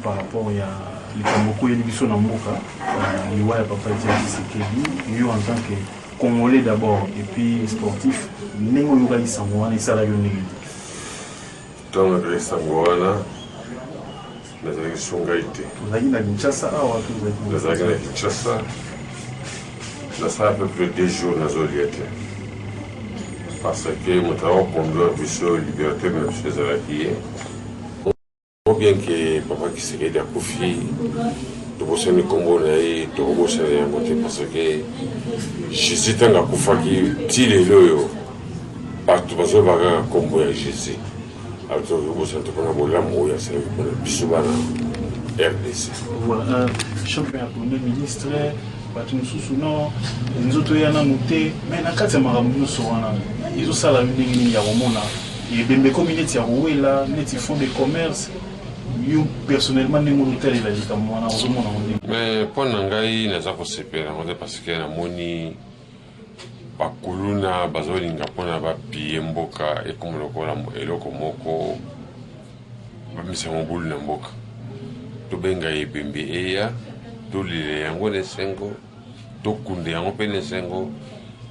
Par rapport à l'économie et l'émission dans Moka, il y a papa Tshisekedi, en tant que Congolais d'abord et puis sportif, Nengo Yogali Samoana et Salario Negri. Dans le pays Samoana, nous avons Songaïté. Vous avez dit Kinshasa ou nous avons Kinshasa. Nous avons à peu près 2 jours dans le parce que nous avons conduit la liberté de M. Zalaki. Bien que papa Tshisekedi a confié de bosser le Congo de bosser les montées parce que Jésus tant a confié qu'il est là partout parce que baga Congo a Jésus alors que bosser tout pour la moula moya c'est pour le bisubana RDC. Voilà champion premier ministre batu mususu non nzoto yana muté mais na kati ya makambo nyonso wana ezosala ndenge ya komona ebembe communauté ya kowela neti fond de commerce. Yo personnellement nengo hôtel il a dit comme moi mais pour nangai naza ko sepela ngote parce que na moni bakuluna bazolinga pona ba piye mboka e comme lokola eloko moko ba misango bulu na mboka to benga ebembe eya to lile yango ne sengo to kunde yango pene sengo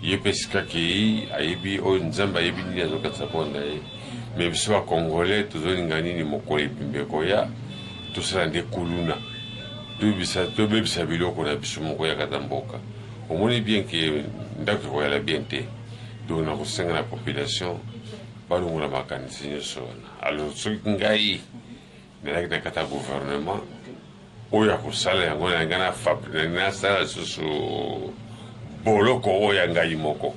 yepesika ki ayibi o nzamba yibi ni azokatsa ponda e mais biso ba congolais tozolinga nini mokolo ebimbe koya tosala nde kuluna tobebisa biloko na biso moko ya kata mboka omoni bien ke ndako koyala bien te donc na kosenga na population balongola makanisi nyonso wana alors soki ngai nazalaki na kata gouvernement oyo akosala yango nasala susu boloko oyo ya ngai moko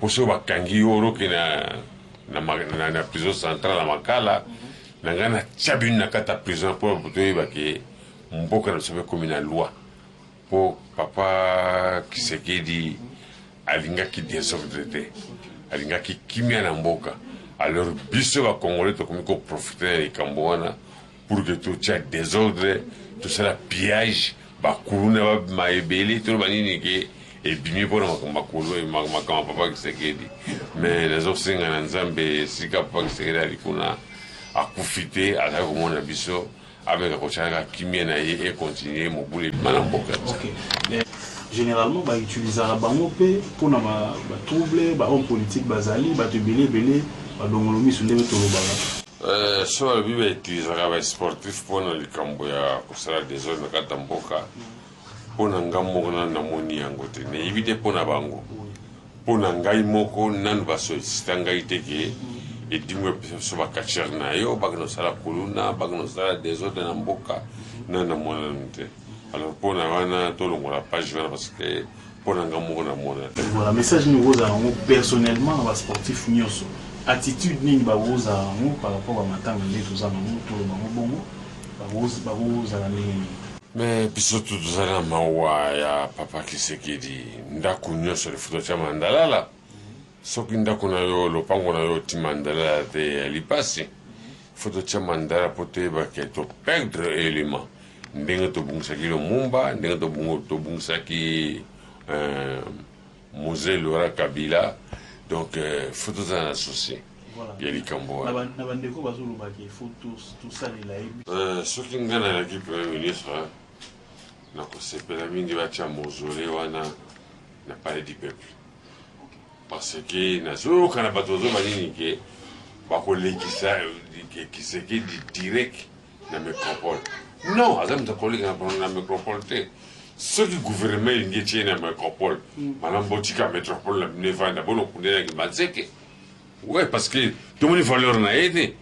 po soki bakangi yo oroke na prison centrale à Makala, na tchabine na kata prison pour toyeba ke mboka na sobe comme na loi pour papa Tshisekedi alinga ki désordre te alinga ki kimia na mboka alors biso ba congolais to komi ko profiter de Kamboana pour que tout tcha désordre tout ça la pillage ba kuluna ba maebele to banini ke et bimi pour makolo et makama papa Tshisekedi mais les autres singa na nzambe sika papa Tshisekedi alikuna akufite ala komona biso avec kochaka kimia na ye et continuer mobule manamboka. OK. Généralement ba utiliser la bango pe pour na ba trouble ba homme politique bazali ba te belé ba dongolomi sur ndebe to lobala. So la bible utiliser ba sportif pour na likambo ya kosala des zones na katamboka. Pona ngamoko na moni yango te ne éviter pona bango pona ngai moko nanu baso ngai te ke et dimwe so ba kacher na yo bagno sala kuluna bagno sala des autres na mboka na mona nte alors pona wana to longola page wana parce que pona ngamoko na mona voilà message nous rosa personnellement ba sportif nyonso attitude ni ba rosa par rapport à matanga ndeto za na to bango bongo ba rosa la ni. Mais biso tuzala mawa ya papa Tshisekedi ndako nyonso lifuto cha mandalala soki ndako na yo lopango na yo ti mandalala te lipasi foto cha mandala pote ba ke to perdre élément ndenge to bungsaki lo mumba ndenge to bungsaki Mosée Laurent Kabila donc foto za associé ya likambo na bandeko bazoloba ke foto tout ça la soki ngana la ki premier ministre na kosepela mingi batia mausolée wana na palais du peuple parce que nazoyoka na bato bazoba nini ke bakolekisa Tshisekedi direct na métropole non aza moto akoleka na métropole te soki gouvernement elingi etie na métropole malamu botika métropole na bino evanda bona okundelaki banzeke ouais parce que tomoni valeur na ye te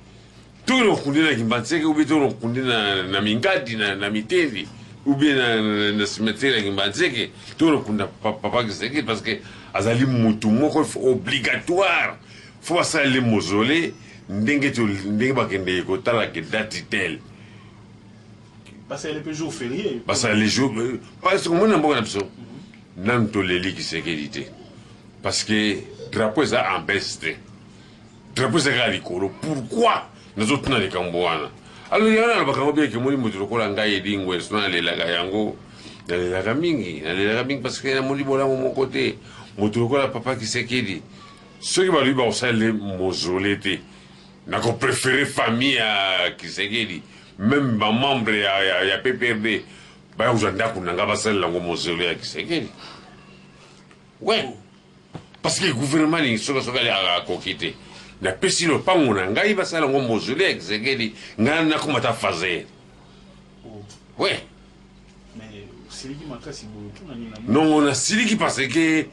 toki nokunde na kimbanzeke ubi to nokunde na mingadi na mitendi ou bien na cimetière ya Kimbanzeke to nokunda papa Tshisekedi parce que azali mutu moko obligatoire faut asala le mausolée ndenge bakende kotala ke date telle parce que les jours fériés parce que les jours parce que mona mboka na biso nan to leli Tshisekedi te parce que drapeau eza en baisse te drapeau eza likolo pourquoi nazotuna likambo wana alors yana na bakango bien ke moni mutu lokola ngai edingwe sona lelaka yango nalelaka mingi parce que na moni bolango mon côté mutu lokola papa Tshisekedi soki balubi bakosala le mausolée te nako préféré famille ya Kisekedi même ba membre ya PPRD ba uzanda kunanga basala ngo mausolée ya Kisekedi. Ouais. Parce que le gouvernement ni soka a kokité. Na pesi lo pango na ngai basala ngo mausolée ya Kisekedi ngana komata fazer. Ouais. Mais siliki makasi boto na nina. Non, on a siliki parce que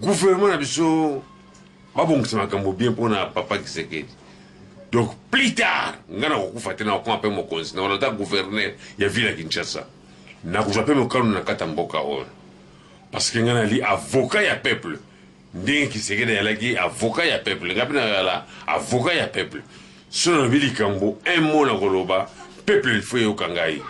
gouvernement na biso ba bongisa makambo bien pona papa Kisekedi. Donc plus tard, ngana kokufa tena ko ape mo konsi na on gouverneur ya ville ya Kinshasa. Na ko jape mo kanu na kata mboka o. Parce que ngana li avocat ya peuple. Ndenge Kisekedi yalaki avocat ya peuple. Ngapi na yala avocat ya peuple. Sono bili kambo un mot na koloba peuple il faut yokangai.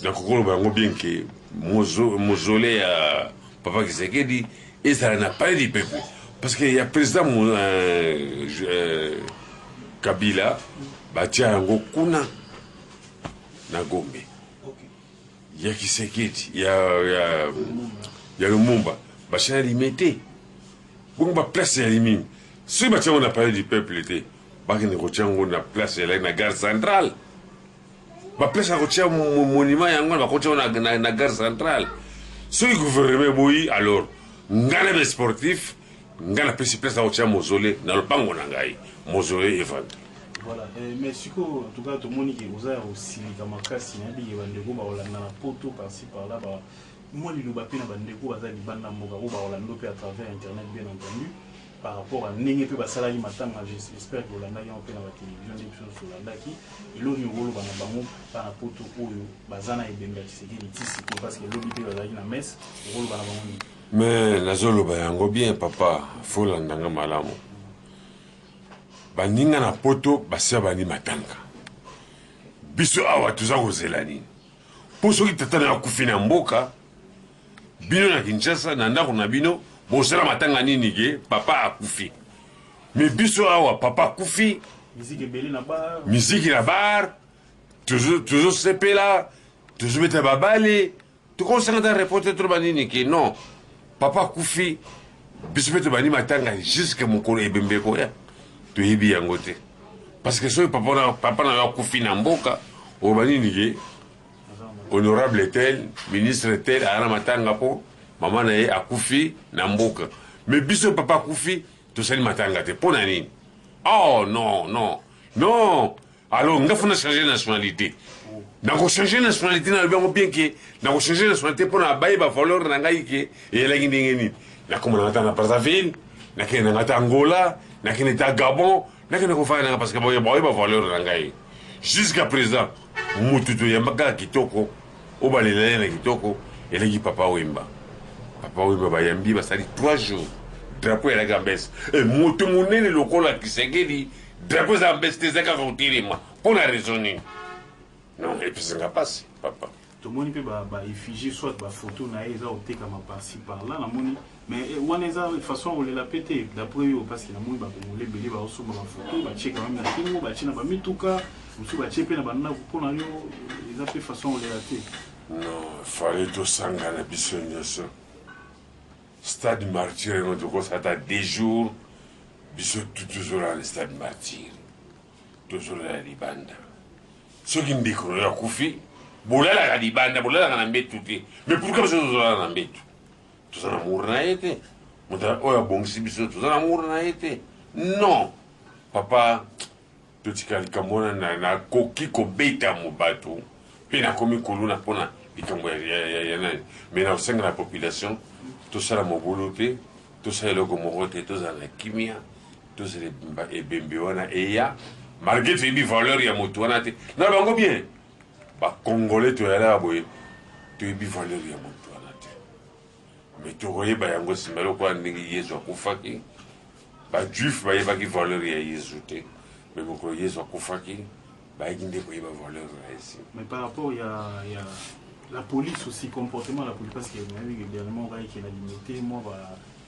Na kokoloba ngo bien que mausolée ya papa Kisekedi et ça n'a pas du peuple. Parce que y a président Kabila batia yango kuna na Gombe. Ya Kisekedi ya Lumumba bachana limité. Bon ba place ya limine. Si batia on a parlé du peuple était baki ne kotia on na place ya na gare centrale. Ba place ya kotia monument yango ba kotia na gare centrale. Si le gouvernement boyi alors ngana be sportif ngana pesi place ya kotia mausolée na lopango na ngai. Mausolée évente. Voilà, mais si en tout cas tout le monde qui vous a aussi comme makasi na bi bandeko ba olanda na poto par-ci par-là ba moi li lobape na bandeko baza libanda mboka ko ba olanda pe à travers internet bien entendu par rapport à ndenge pe basala yi matanga j'espère que olanda ya pe na ba télévision des choses sur olanda ki ilo ni rolo bana bango pa na poto oyo bazana ebemba tsiki litisi parce que lobi pe bazali na messe rolo bana bango ni mais nazolo ba yango bien papa faut landanga malamu. Baninga na poto basia bani matanga biso awa tuza kozela nini po soki tata na kufi na mboka bino na Kinshasa na ndako na bino bosala matanga nini ke papa akufi mais biso awa papa akufi musique na bar toujours sepela toujours meta babale tu consent de reporter trop banini ke non papa akufi biso meta bani matanga jusqu'à mokolo ebembe ko ya to yebi yango te parce que so papa na akufi na mboka o banini ke honorable tel ministre tel ana matanga po mama na ye akufi na mboka mais biso papa akufi to sali matanga te pona nini. Oh non non non alors nga fona changer nationalité na ko changer nationalité na bien que na ko changer nationalité pona baye ba valeur na ngai ke e la ngi ngi na ko na na Brazzaville na ke na ngata Angola na ke na Gabon na ke na ko fa na parce que baye ba valeur na ngai jusqu'à présent mututu ya maka kitoko o balele na kitoko eleki papa Wemba ba yambi basali 3 jours drapeau ya la gambes et moto monene lokola Kisekedi drapeau za gambes te zaka kotirima pour la raisonner non et puis ça va passer papa tout le monde peut ba effigie soit ba photo na eza oteka ma par-ci par-là na moni mais wana eza de façon on la péter d'après eux parce que na moni ba kongolais belé ba osoma ba photo ba check quand même na kingo ba china ba mituka musu ba chepe na bana pour na yo eza pe façon on la té non fallait tout sanga na biso nyoso stade martyr no to ko sata 2 jours biso toujours dans le stade martyr toujours la libanda ce qui me dit que ya kufi bolala la libanda bolala na mbetu te mais pourquoi biso toujours na mbetu tout na murna ete muta oya bongisi biso tout na murna ete non papa totikali kamona na koki ko beta mobatu pe na komi koluna pona likambo ya nani mais na senga la population tout ça la mobolote tout ça le gomorote tout ça la kimia tout ça les bembewana et ya malgré tu bi valeur ya moto wana te na bango bien ba congolais to yala boye tu bi valeur ya moto wana te mais to roye ba yango simelo kwa ndingi yezo akufaki ba juif ba yeba ki valeur ya yezo te mais boko yezo akufaki ba yinde ko yeba valeur ya ici mais par rapport il y a la police aussi, comportement la police, parce qu'il y a également qui est la limité, moi,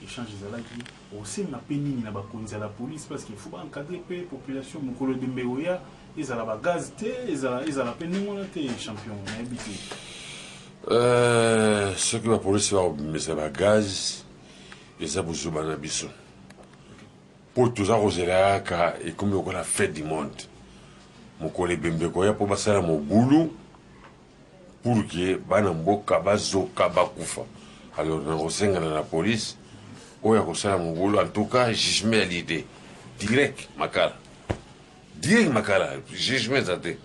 échange des alaki, aussi on a péni na bakonzi à la police, parce qu'il faut pas encadrer la population, mon collègue de Mbeoya, ils ont la gaz, ils ont la peine de monter, champion, on a habité. Ce que la police va, mais c'est la gaz, et ça vous soubana biso. po toza kozela kaka ekomi lokola fête du monde mokolo ebembe koya mpo basala mobulu pour ke bana mboka bazoka bakufa alors nakosengana na police oyo akosala mobulu en tout cas jugement ya lite direct makala jugement eza te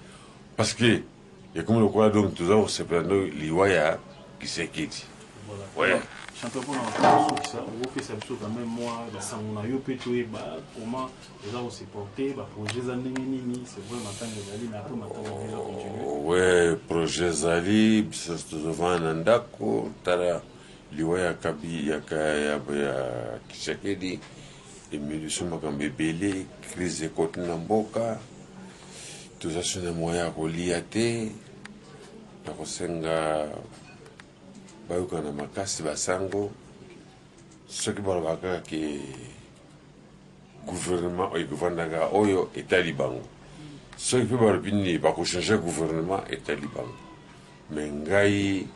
parce que ekomi lokola donc toza kosepelando liwa ya Kisekedi. Voilà. Chanteur pour ça, on fait ça quand même moi, ça on a eu peut-être comment les gens se porter, projet Zani, c'est vrai maintenant les alliés n'ont pas maintenant. Ouais, projet Zali, ça se trouve Nandako, tara liwa ya kabi ya Kisekedi, émulsion makambe belé, crise écoute na mboka, tout ça c'est un moyen relié na kosenga bayuka na makasi basango soki balobaka ke gouvernement oyo ekovandaka oyo etali bango soki mpe balobi nini bakochange gouvernement etali bango me ngai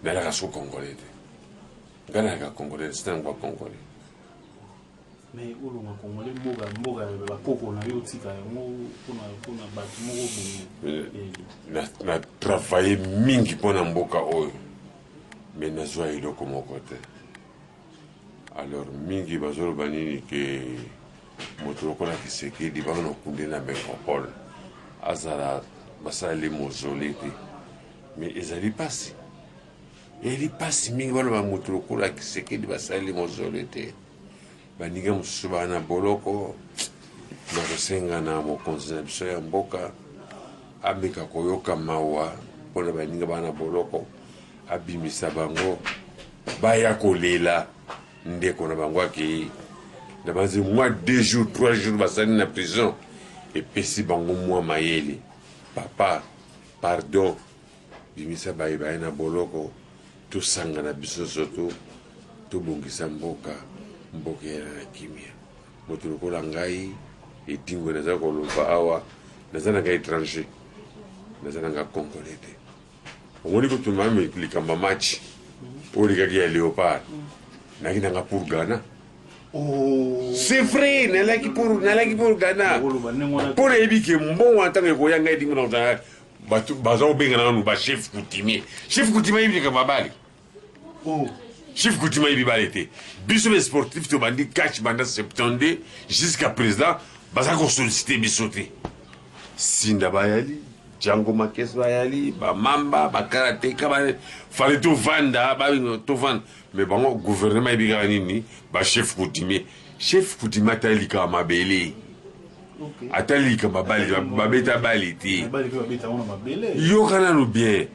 nalaka so congolais te ngai nalaka congolais te sitango bacongolais mais olonga congolais mboka bakoko na yo tika yango mpona bato moko boye na travaille mingi mpona mboka oyo me nazwa eloko moko te alors mingi bazoloba nini ke moto lokola Kisekedi bana nokunde na métropole azala basaleli mozole te me ezali pasi mingi baloba moto lokola Kisekedi basaleli mozole te baninga mosusu bana boloko nakosenga na mokonzi na biso ya mboka ameka koyoka mawa mpona baninga bana boloko abimisa bango baya kolela ndeko na bango akei na banzi mwa 2 jours 3 jours basali na prison epesi bango mwa mayele papa pardon bimisa baye baye na boloko tosanga na biso soto tobongisa mboka ya na kimia moto lokola ngai etingo naza koloba awa naza na ngai étranger naza na ngai congolais te omoni kotuma likamba match oyo likaki ya léopard naki nanga pour Ghana c'est vrai nalaki pour Ghana mpo nayebi ke mbongo ntango ekoya ngai etingo na kozala bato baza kobengana nanu bachef coutumier yebi likamba bale chef coutumier yebi bale te biso be sportif tobandi catch banda 72 jusqu'à présent baza kosollicite biso te sinda bayali Django Makes bayali bamamba bakarateka fallait tovanda mais bango gouvernement ebikaka nini bachef coutumier atalika mabele atalika babeta bali te yoka nanu bien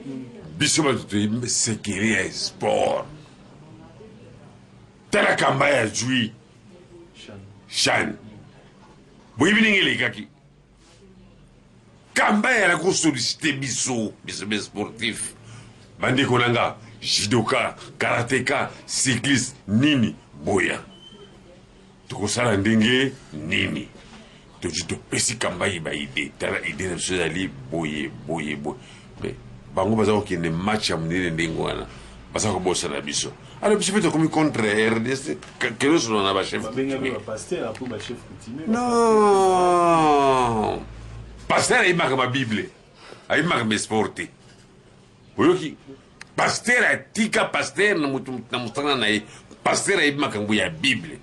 biso bato toyebi sekele ya sport tala kamba ya jui chan boyebi ndenge elekaki kamba ya la kosollicite biso be sportif bandeko nanga judoka karateka cycliste nini boya tokosala ndenge nini toji topesi kamba yeba ide tala ide na biso ezali boye me bango baza kokende match ya monene ndenge wana baza kobosana biso alors biso mpe tokomi contre RDC kelo solo na bachef non pasteur ayimaka mabible ayimaka besport te oyoki pasteur atika pasteur na mosala na ye pasteur ayimaka mbo ya bible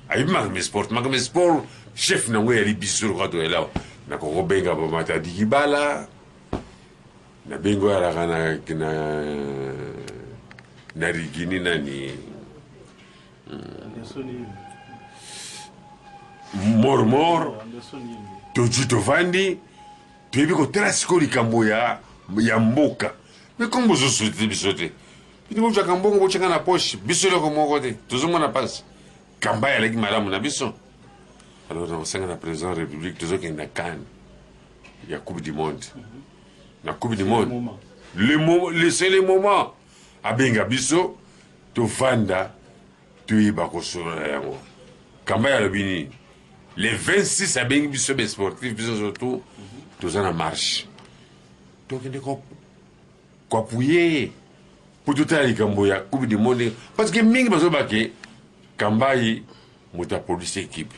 ayimaka besport makambo sport chef nango yali biso loka toyelawa nakokobenga bamata dikibala nabengo alaka na rigini nani mormor toji tovandi toyebi kotala sikoyo likambo ya mboka me kombo bozosolite biso te bino bozwaka mbongo botyaka na poshe biso eloko moko te tozomona mpasi kamba yalaki malamu na biso alors nakosanga na président république tozokende na kane ya coupe du monde na coupe du monde c'est le moment abenga biso tovanda toyeba kosolola yango kamba yalobi nini les 26 abengi biso be sportif biso surtout toza na marche tokende koapuye mpo totala likambo ya coupe du monde parce que mingi bazobake kambai moto apolisi équipe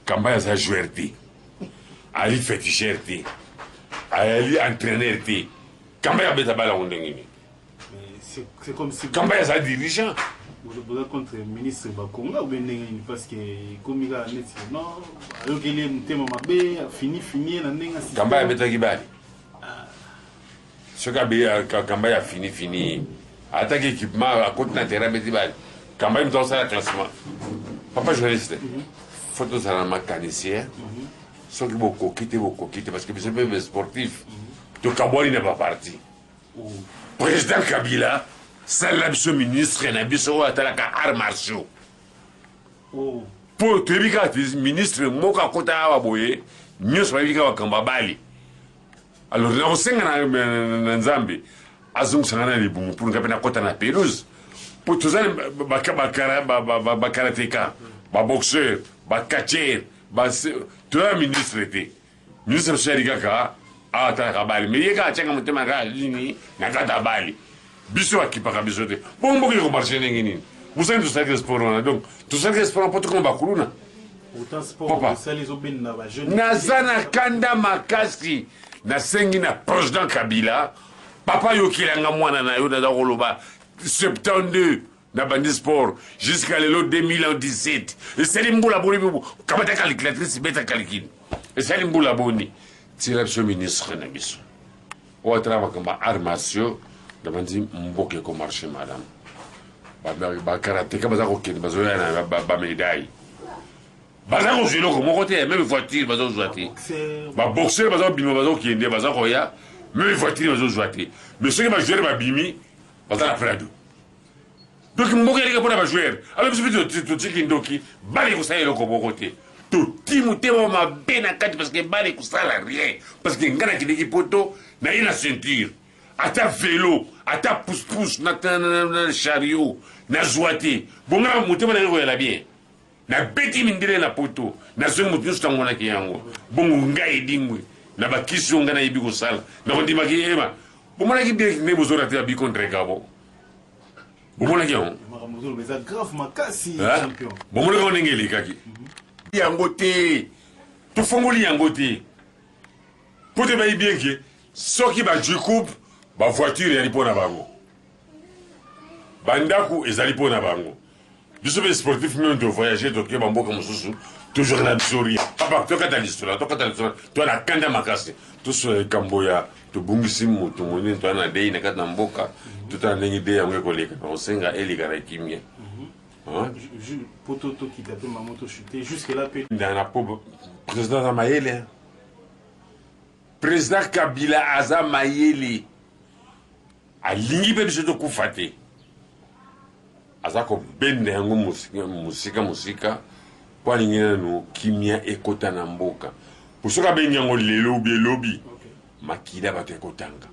Kamba aza joueur te ali féticheur te ali entraîneur te Kamba abeta bala ndenge nini c'est comme si Kamba aza dirigeant vous êtes contre le ministre Bakonga ou bien parce que comme il a net non alors qu'il est mutema mabe fini na ndenga Kamba abetaki bali ce que Kamba a fini attaque équipement à côté na terrain beti bali Kamba il me ça classement papa journaliste photo ça la mécanicien ce qui beaucoup quitter parce que c'est même sportif to Kabwali n'est pas parti président Kabila sala biso ministre na biso atalaka arts martiaux po tebika ministre moka kota awa boye nyonso babika bakamba bali alors na osenga na nzambe azongusanga na libumu pour ngapena kota na pelouse po tozali bakarateka baboxeur bakatcher toya ministre te ministre biso yalikaka atalaka bali mais yeka atyanga motema kaka lini na kata bali biso akipaka biso te bongo mboka ekomarche ndenge nini busani tosalaki sport wana donc tosalaki sport po tokoma bakuluna papa naza na kanda makasi nasengi na président Kabila papa yokelanga mwana na yo naza koloba 72 na bandi sport jusqu'à lelo 2017 esali mbula boni kamata calculatrice beta calcul esali mbula boni tira biso ministre na biso o atrava kamba armatio dabandi mboke ko marché madame ba karateka baza ko kende bazoya na ba médaille baza ko jelo ko moko te même voiture bazo jouer ba boxeur bazo bimo bazo kende baza ko ya même voiture bazo jouer mais ceux qui va jouer ba bimi baza la prado donc mboke yalika pona ba jouer alors biso to tikindoki bali ko sayelo ko moko te to timu te ma bena kati parce que bali ko sala rien parce que ngana kidiki poto na ina ceinture ata vélo ata pousse na chariot na joité bonga mutema na ngo ya bien na beti mindele na poto na zo mutu nyusta ngona ki yango bongo ngai dingwe na bakisi ngana yibi ko sala na ndima ki ema bomona ki bien ne bozora te abi contre kabo bomona ki yango makamuzulu beza grave makasi champion bomona ko ngeli kaki yango te to fongoli yango te pote ba bien ki soki ba coupe ba voiture yali pona bango bandaku ezali pona bango biso be sportif même de voyager donc ke bamboka mususu toujours na bisoria papa to kata l'histoire to na kanda makasi to so kamboya to bungisi mutu moni to na dei na kata mboka to ta ndenge dei yango ko leka ko senga elika na kimia poto to kita to mamoto chuter jusque là pe dans la président Mayele président Kabila aza Mayele alingi pe biso to kufa te aza ko bende yango musika po alingi nano kimia ekota na mboka po soki abengi yango lelo lobi makila bato ekotanga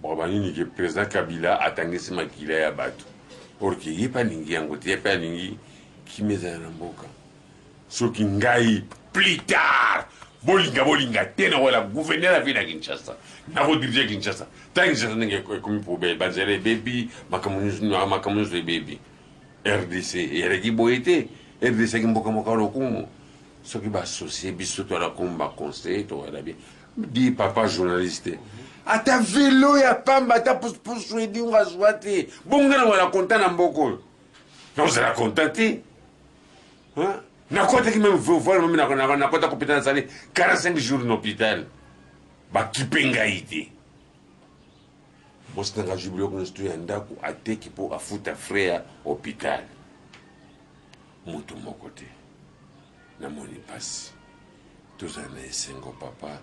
boko banini ke président Kabila atangisi makila ya bato or ke ye pa alingi yango te ye pe alingi kimia ezala na mboka soki ngai plus tard bolinga te na wala gouverneur afi na Kinshasa na kodirige Kinshasa ta Kinshasa ndenge ekomi poubele banzela ebebi makamunyusu ebebi RDC ereki boye te RDC ki mboka lokumu soki baasocie biso toala komi baconseil toala bien di papa journaliste ata velo ya pamba ata pusu edingo azwa te bongo na wala konta na mboka oyo naozala konta te nakotaki même voile mami nakota kopita nasali 45 jours na hôpital bakipe ngai te bosi nanga jubile kuna situ ya ndako ateki po afuta frais ya hôpital moto moko te namoni pasi tozala na esengo papa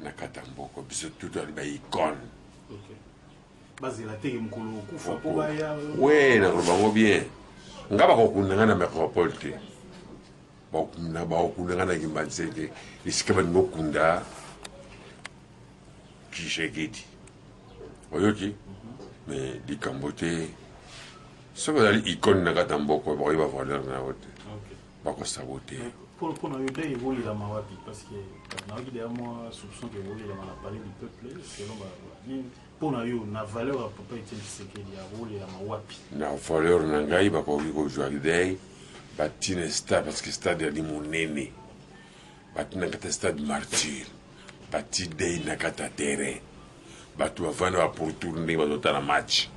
na kata mboko biso tuto ali baicone bazela teke mokolo okufa po baya we nakoloba bango bien nga bakokundanga na métropole te bakokundanga na kimbanise te esika balingi okunda Tshisekedi oyoki mais likambo te soki ozali icone na kata mboko bakoyi bavaleur na yo te bakosabote pour na yo nde evolelama wapi parce que nayoki deya mwa soupçon ke evolelama na palais du peuple selon banini mpo na yo na valeur ya papa Etienne Tshisekedi avolelama wapi na valeur na ngai bakoki kozwa idei batina stade parce que stade yali monene bato na kata stade martyr bati dei na kata terrain bato bavanda bapourtour ndenge bazotala match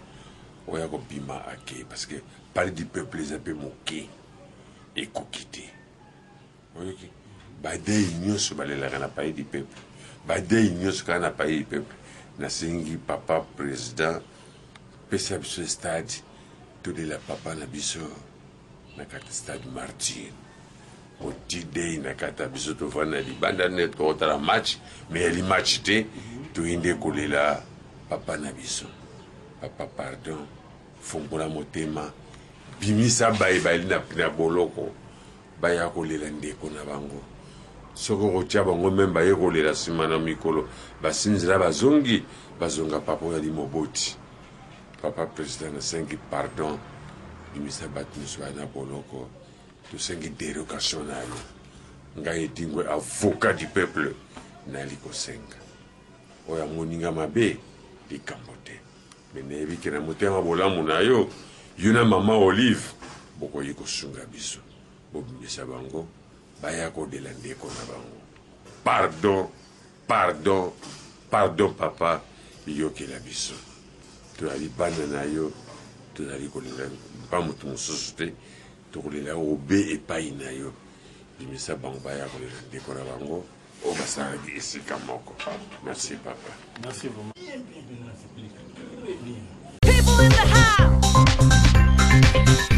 oya kobima ake parce que parler du peuple eza mpe moke ekoki te oyoki badei nyonso balelaka na pays du peuple badei nyonso kaka na pays du peuple nasengi papa président pesa biso stade tolela papa na biso na kati stade martyr oti dei na kata biso tovanda libanda ne tokotala match mais yali match te toyinde kolela papa na biso papa pardon fongola motema bimisa bayebali na boloko baya kolela ndeko na bango soko kotia bango meme baye kolela nsima na mikolo basinzela bazonga papa oyo ali moboti papa président nasengi pardon bimisa bato nyonso baya na boloko tosengi dérogation na yo ngai etingwe avocat du peuple nali kosenga oyo amoninga mabe likambo te me nayebi ke na motema bolamu na yo yo na mama Olive bokoyi kosunga biso bobimisa bango baya kodela ndeko na bango pardon papa yokela biso tozali bana na yo tozali kolela mpa moto mosusu te tokolela obe epai na yo bimisa bango baya kolela ndeko na bango oyo basalaki esika moko. Merci papa. Merci vraiment. People in the house.